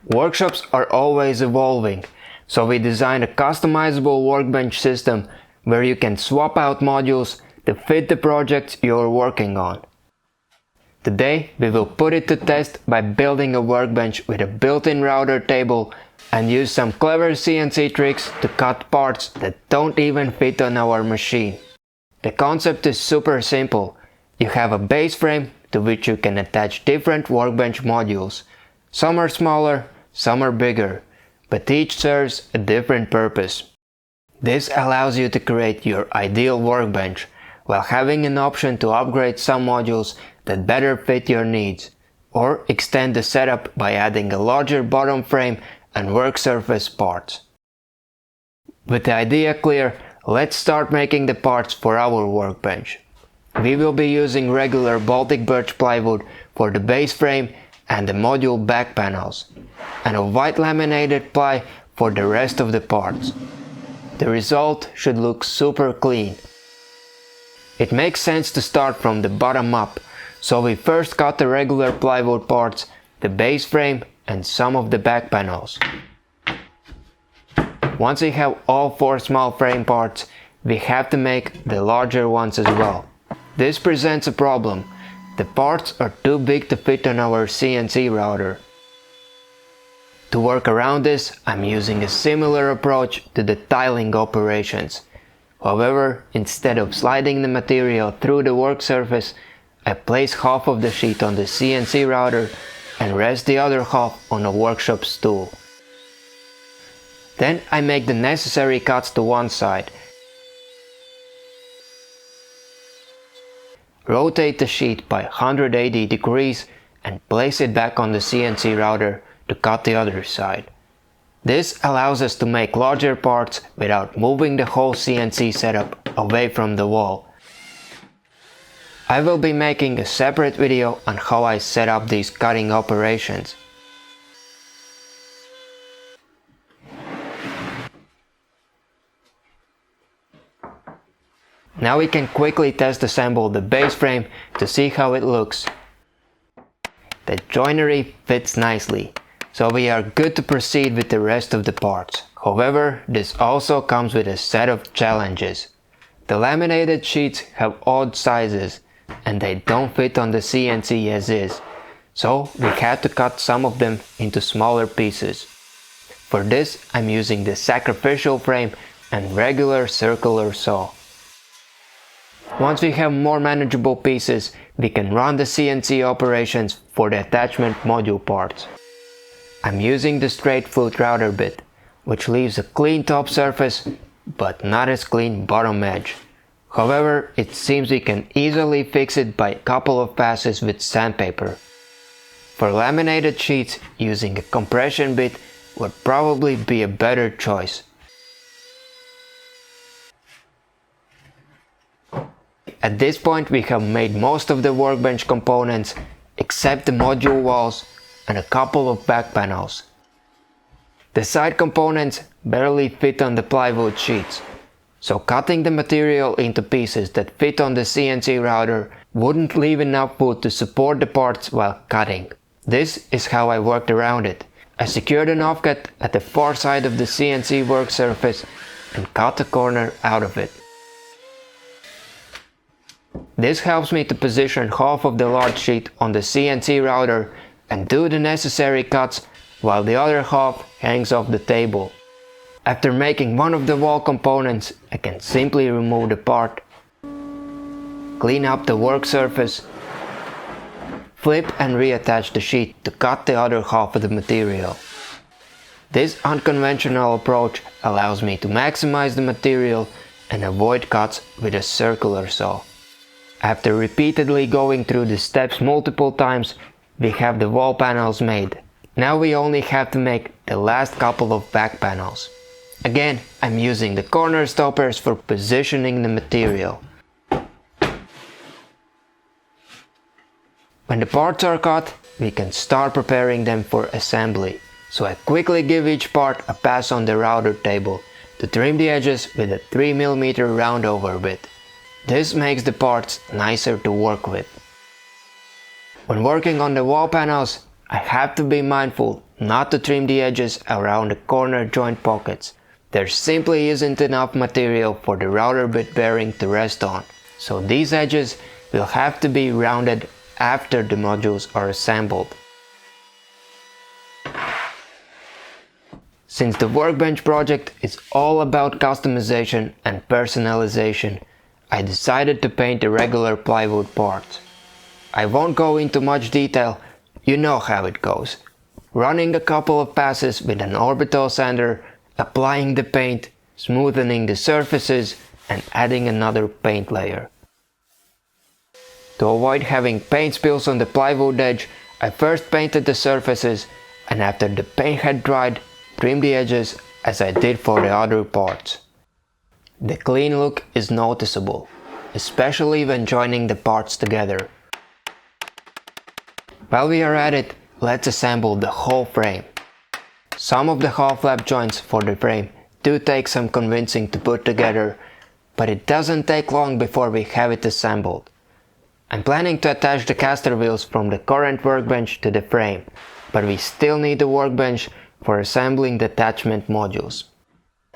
Workshops are always evolving, so we designed a customizable workbench system where you can swap out modules to fit the projects you're working on. Today we will put it to test by building a workbench with a built-in router table and use some clever CNC tricks to cut parts that don't even fit on our machine. The concept is super simple. You have a base frame to which you can attach different workbench modules. Some are smaller, some are bigger, but each serves a different purpose. This allows you to create your ideal workbench while having an option to upgrade some modules that better fit your needs, or extend the setup by adding a larger bottom frame and work surface parts. With the idea clear, let's start making the parts for our workbench. We will be using regular Baltic birch plywood for the base frame and the module back panels, and a white laminated ply for the rest of the parts. The result should look super clean. It makes sense to start from the bottom up, so we first cut the regular plywood parts, the base frame and some of the back panels. Once we have all 4 small frame parts, we have to make the larger ones as well. This presents a problem. The parts are too big to fit on our CNC router. To work around this, I'm using a similar approach to the tiling operations. However, instead of sliding the material through the work surface, I place half of the sheet on the CNC router and rest the other half on a workshop stool. Then I make the necessary cuts to one side. Rotate the sheet by 180 degrees and place it back on the CNC router to cut the other side. This allows us to make larger parts without moving the whole CNC setup away from the wall. I will be making a separate video on how I set up these cutting operations. Now we can quickly test assemble the base frame to see how it looks. The joinery fits nicely, so we are good to proceed with the rest of the parts. However, this also comes with a set of challenges. The laminated sheets have odd sizes and they don't fit on the CNC as is, so we had to cut some of them into smaller pieces. For this, I'm using the sacrificial frame and regular circular saw. Once we have more manageable pieces, we can run the CNC operations for the attachment module parts. I'm using the straight foot router bit, which leaves a clean top surface but not as clean bottom edge. However, it seems we can easily fix it by a couple of passes with sandpaper. For laminated sheets, using a compression bit would probably be a better choice. At this point we have made most of the workbench components except the module walls and a couple of back panels. The side components barely fit on the plywood sheets, so cutting the material into pieces that fit on the CNC router wouldn't leave enough wood to support the parts while cutting. This is how I worked around it. I secured an offcut at the far side of the CNC work surface and cut a corner out of it. This helps me to position half of the large sheet on the CNC router and do the necessary cuts while the other half hangs off the table. After making one of the wall components, I can simply remove the part, clean up the work surface, flip and reattach the sheet to cut the other half of the material. This unconventional approach allows me to maximize the material and avoid cuts with a circular saw. After repeatedly going through the steps multiple times, we have the wall panels made. Now we only have to make the last couple of back panels. Again, I'm using the corner stoppers for positioning the material. When the parts are cut, we can start preparing them for assembly. So I quickly give each part a pass on the router table to trim the edges with a 3mm roundover bit. This makes the parts nicer to work with. When working on the wall panels, I have to be mindful not to trim the edges around the corner joint pockets. There simply isn't enough material for the router bit bearing to rest on, so these edges will have to be rounded after the modules are assembled. Since the Workbench project is all about customization and personalization, I decided to paint the regular plywood parts. I won't go into much detail, you know how it goes. Running a couple of passes with an orbital sander, applying the paint, smoothing the surfaces, and adding another paint layer. To avoid having paint spills on the plywood edge, I first painted the surfaces, and after the paint had dried, trimmed the edges as I did for the other parts. The clean look is noticeable, especially when joining the parts together. While we are at it, let's assemble the whole frame. Some of the half-lap joints for the frame do take some convincing to put together, but it doesn't take long before we have it assembled. I'm planning to attach the caster wheels from the current workbench to the frame, but we still need the workbench for assembling the attachment modules.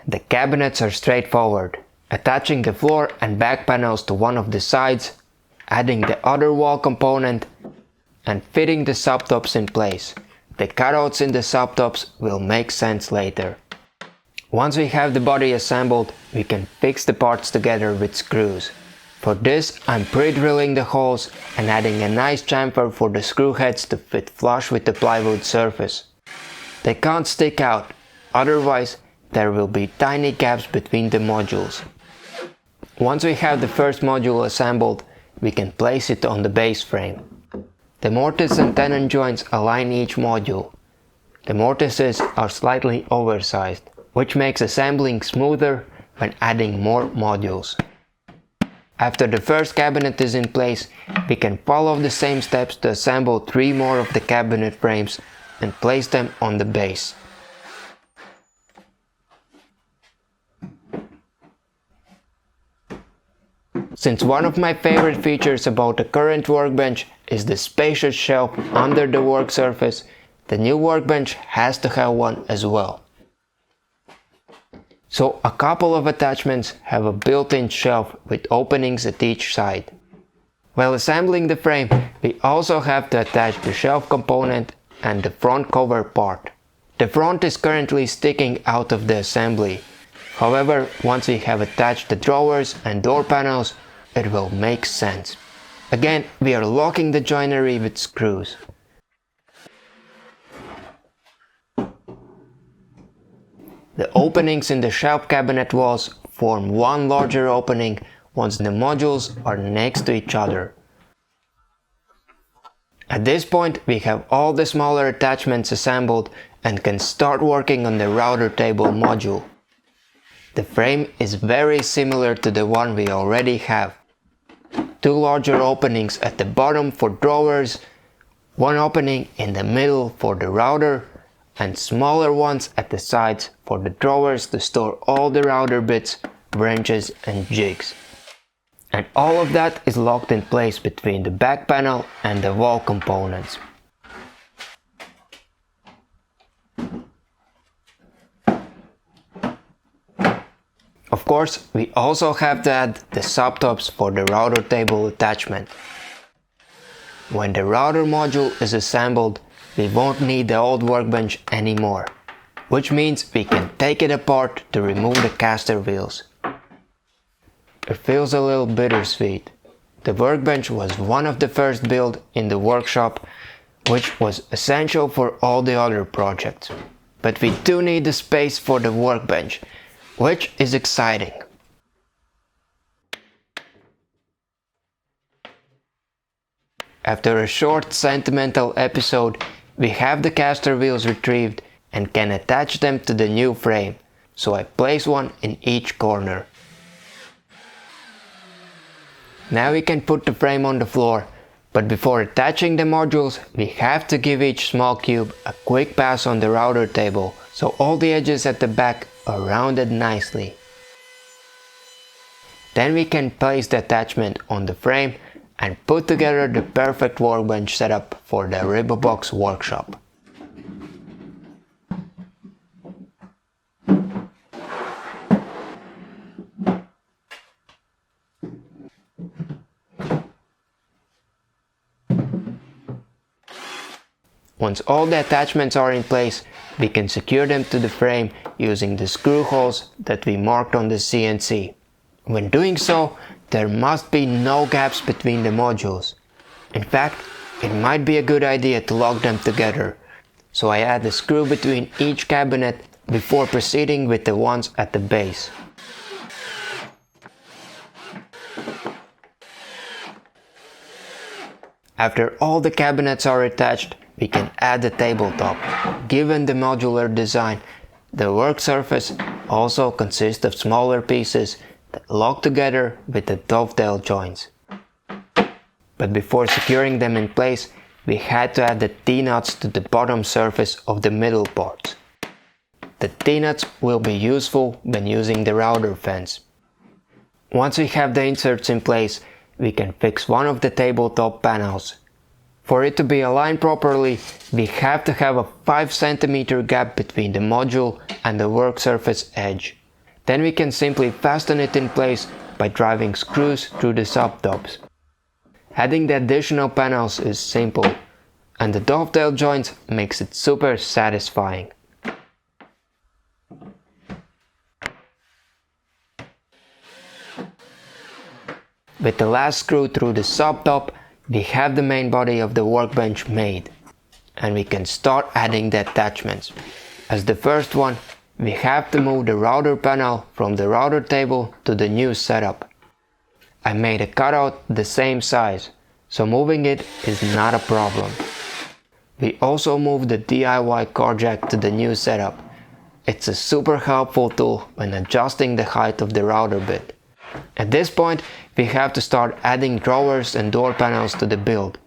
The cabinets are straightforward, attaching the floor and back panels to one of the sides, adding the other wall component, and fitting the subtops in place. The cutouts in the subtops will make sense later. Once we have the body assembled, we can fix the parts together with screws. For this, I'm pre-drilling the holes and adding a nice chamfer for the screw heads to fit flush with the plywood surface. They can't stick out, otherwise there will be tiny gaps between the modules. Once we have the first module assembled, we can place it on the base frame. The mortise and tenon joints align each module. The mortises are slightly oversized, which makes assembling smoother when adding more modules. After the first cabinet is in place, we can follow the same steps to assemble 3 more of the cabinet frames and place them on the base. Since one of my favorite features about the current workbench is the spacious shelf under the work surface, the new workbench has to have one as well. So a couple of attachments have a built-in shelf with openings at each side. While assembling the frame, we also have to attach the shelf component and the front cover part. The front is currently sticking out of the assembly. However, once we have attached the drawers and door panels, it will make sense. Again, we are locking the joinery with screws. The openings in the shelf cabinet walls form one larger opening once the modules are next to each other. At this point, we have all the smaller attachments assembled and can start working on the router table module. The frame is very similar to the one we already have. 2 larger openings at the bottom for drawers, 1 opening in the middle for the router, and smaller ones at the sides for the drawers to store all the router bits, wrenches and jigs. And all of that is locked in place between the back panel and the wall components. Of course, we also have to add the subtops for the router table attachment. When the router module is assembled, we won't need the old workbench anymore, which means we can take it apart to remove the caster wheels. It feels a little bittersweet. The workbench was one of the first built in the workshop, which was essential for all the other projects. But we do need the space for the workbench, which is exciting. After a short sentimental episode, we have the caster wheels retrieved and can attach them to the new frame, so I place one in each corner. Now we can put the frame on the floor, but before attaching the modules, we have to give each small cube a quick pass on the router table, so all the edges at the back are rounded nicely. Then we can place the attachment on the frame and put together the perfect workbench setup for the Ribobox workshop. Once all the attachments are in place, we can secure them to the frame using the screw holes that we marked on the CNC. When doing so, there must be no gaps between the modules. In fact, it might be a good idea to lock them together. So I add a screw between each cabinet before proceeding with the ones at the base. After all the cabinets are attached, we can add the tabletop. Given the modular design, the work surface also consists of smaller pieces that lock together with the dovetail joints. But before securing them in place, we had to add the T-nuts to the bottom surface of the middle parts. The T-nuts will be useful when using the router fence. Once we have the inserts in place, we can fix one of the tabletop panels. For it to be aligned properly, we have to have a 5 cm gap between the module and the work surface edge. Then we can simply fasten it in place by driving screws through the subtops. Adding the additional panels is simple, and the dovetail joints makes it super satisfying. With the last screw through the subtop, we have the main body of the workbench made, and we can start adding the attachments. As the first one, we have to move the router panel from the router table to the new setup. I made a cutout the same size, so moving it is not a problem. We also moved the DIY car jack to the new setup. It's a super helpful tool when adjusting the height of the router bit. At this point, we have to start adding drawers and door panels to the build.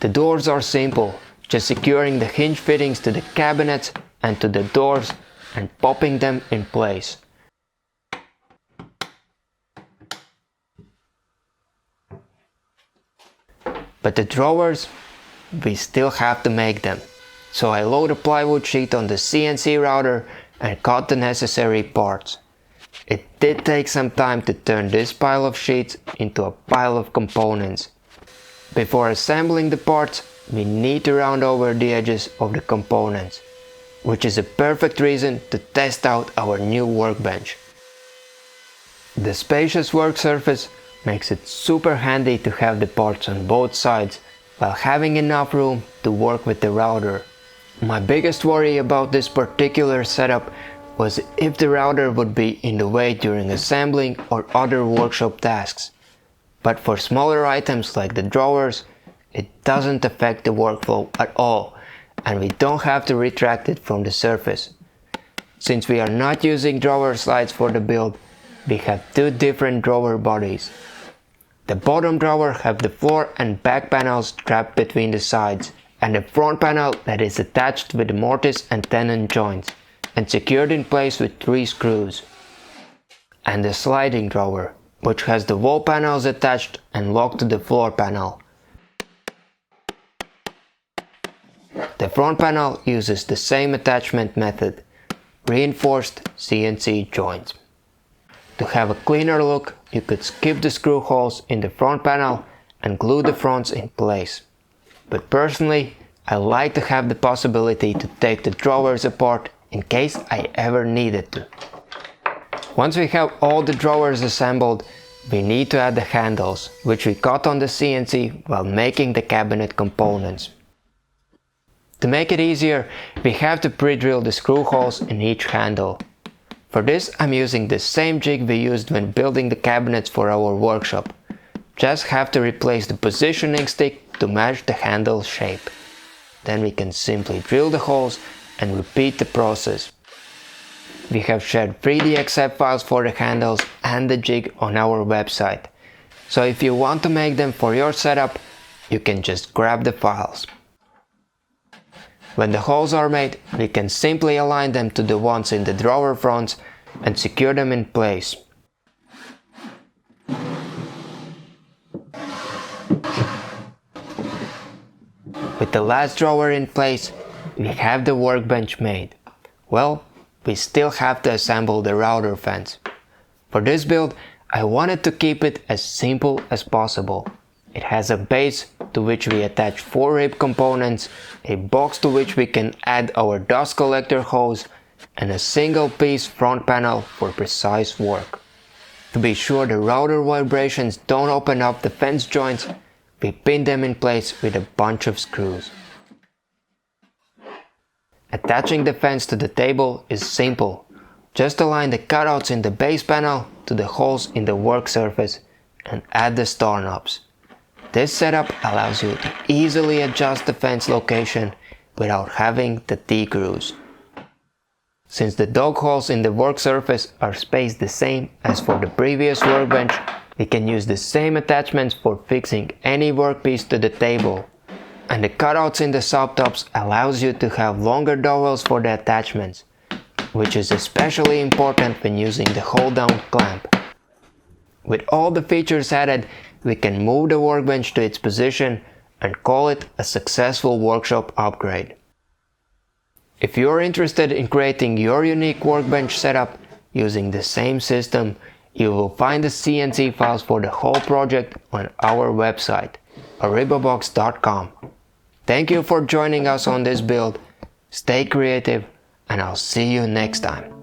The doors are simple, just securing the hinge fittings to the cabinets and to the doors and popping them in place. But the drawers, we still have to make them. So I load a plywood sheet on the CNC router and cut the necessary parts. It did take some time to turn this pile of sheets into a pile of components. Before assembling the parts, we need to round over the edges of the components, which is a perfect reason to test out our new workbench. The spacious work surface makes it super handy to have the parts on both sides while having enough room to work with the router. My biggest worry about this particular setup was if the router would be in the way during assembling or other workshop tasks. But for smaller items like the drawers, it doesn't affect the workflow at all, and we don't have to retract it from the surface. Since we are not using drawer slides for the build, we have two different drawer bodies. The bottom drawer have the floor and back panels trapped between the sides, and the front panel that is attached with the mortise and tenon joints and secured in place with 3 screws. And the sliding drawer, which has the wall panels attached and locked to the floor panel. The front panel uses the same attachment method, reinforced CNC joints. To have a cleaner look, you could skip the screw holes in the front panel and glue the fronts in place. But personally, I like to have the possibility to take the drawers apart in case I ever needed to. Once we have all the drawers assembled, we need to add the handles, which we cut on the CNC while making the cabinet components. To make it easier, we have to pre-drill the screw holes in each handle. For this, I'm using the same jig we used when building the cabinets for our workshop. Just have to replace the positioning stick to match the handle shape. Then we can simply drill the holes and repeat the process. We have shared 3D files for the handles and the jig on our website. So if you want to make them for your setup, you can just grab the files. When the holes are made, we can simply align them to the ones in the drawer fronts and secure them in place. With the last drawer in place, we have the workbench made. Well, we still have to assemble the router fence. For this build, I wanted to keep it as simple as possible. It has a base to which we attach 4 rib components, a box to which we can add our dust collector hose, and a single piece front panel for precise work. To be sure the router vibrations don't open up the fence joints, we pin them in place with a bunch of screws. Attaching the fence to the table is simple. Just align the cutouts in the base panel to the holes in the work surface and add the star knobs. This setup allows you to easily adjust the fence location without having the T-grooves. Since the dog holes in the work surface are spaced the same as for the previous workbench, we can use the same attachments for fixing any workpiece to the table. And the cutouts in the subtops allows you to have longer dowels for the attachments, which is especially important when using the hold-down clamp. With all the features added, we can move the workbench to its position and call it a successful workshop upgrade. If you are interested in creating your unique workbench setup using the same system, you will find the CNC files for the whole project on our website, aribabox.com. Thank you for joining us on this build. Stay creative, and I'll see you next time.